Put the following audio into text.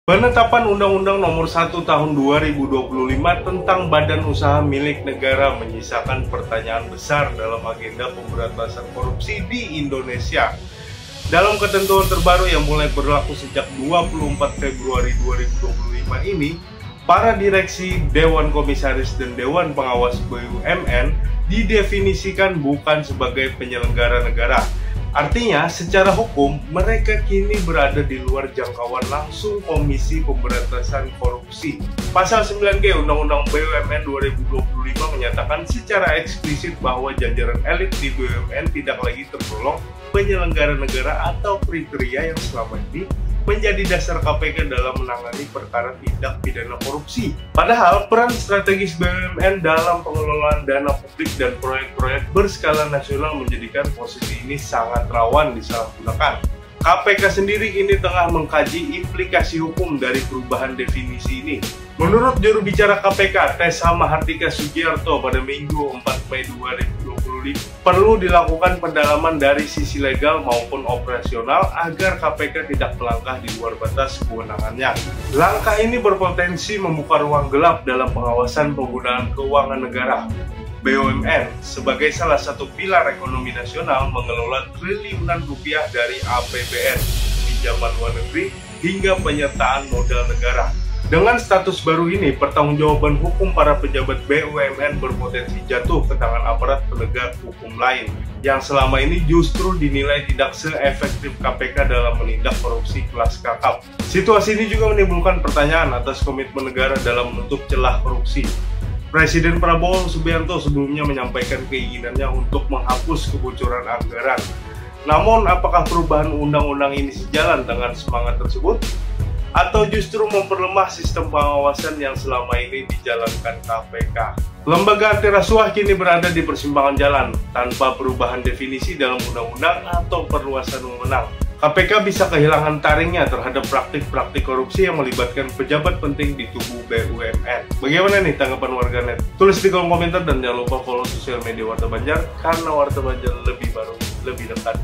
Penetapan Undang-Undang Nomor 1 Tahun 2025 tentang Badan Usaha Milik Negara menyisakan pertanyaan besar dalam agenda pemberantasan korupsi di Indonesia. Dalam ketentuan terbaru yang mulai berlaku sejak 24 Februari 2025 ini, para direksi, Dewan Komisaris, dan Dewan Pengawas BUMN didefinisikan bukan sebagai penyelenggara negara. Artinya, secara hukum, mereka kini berada di luar jangkauan langsung Komisi Pemberantasan Korupsi. Pasal 9G Undang-Undang BUMN 2025 menyatakan secara eksplisit bahwa jajaran elit di BUMN tidak lagi tergolong penyelenggara negara atau kriteria yang selama ini menjadi dasar KPK dalam menangani perkara tindak pidana korupsi. Padahal, peran strategis BUMN dalam pengelolaan dana publik dan proyek-proyek berskala nasional menjadikan posisi ini sangat rawan disalahgunakan. KPK sendiri kini tengah mengkaji implikasi hukum dari perubahan definisi ini. Menurut juru bicara KPK, Tessa Mahartika Sugiarto pada Minggu 4 Mei 2025, perlu dilakukan pendalaman dari sisi legal maupun operasional agar KPK tidak melangkah di luar batas kewenangannya. Langkah ini berpotensi membuka ruang gelap dalam pengawasan penggunaan keuangan negara. BUMN sebagai salah satu pilar ekonomi nasional mengelola triliunan rupiah dari APBN, pinjaman luar negeri, hingga penyertaan modal negara. Dengan status baru ini, pertanggungjawaban hukum para pejabat BUMN berpotensi jatuh ke tangan aparat penegak hukum lain, yang selama ini justru dinilai tidak seefektif KPK dalam menindak korupsi kelas kakap. Situasi ini juga menimbulkan pertanyaan atas komitmen negara dalam menutup celah korupsi. Presiden Prabowo Subianto sebelumnya menyampaikan keinginannya untuk menghapus kebocoran anggaran. Namun, apakah perubahan undang-undang ini sejalan dengan semangat tersebut? Atau justru memperlemah sistem pengawasan yang selama ini dijalankan KPK? Lembaga anti rasuah kini berada di persimpangan jalan, tanpa perubahan definisi dalam undang-undang atau perluasan wewenang. KPK bisa kehilangan taringnya terhadap praktik-praktik korupsi yang melibatkan pejabat penting di tubuh BUMN. Bagaimana nih tanggapan warganet? Tulis di kolom komentar dan jangan lupa follow sosial media Warta Banjar, karena Warta Banjar lebih baru, lebih dekat.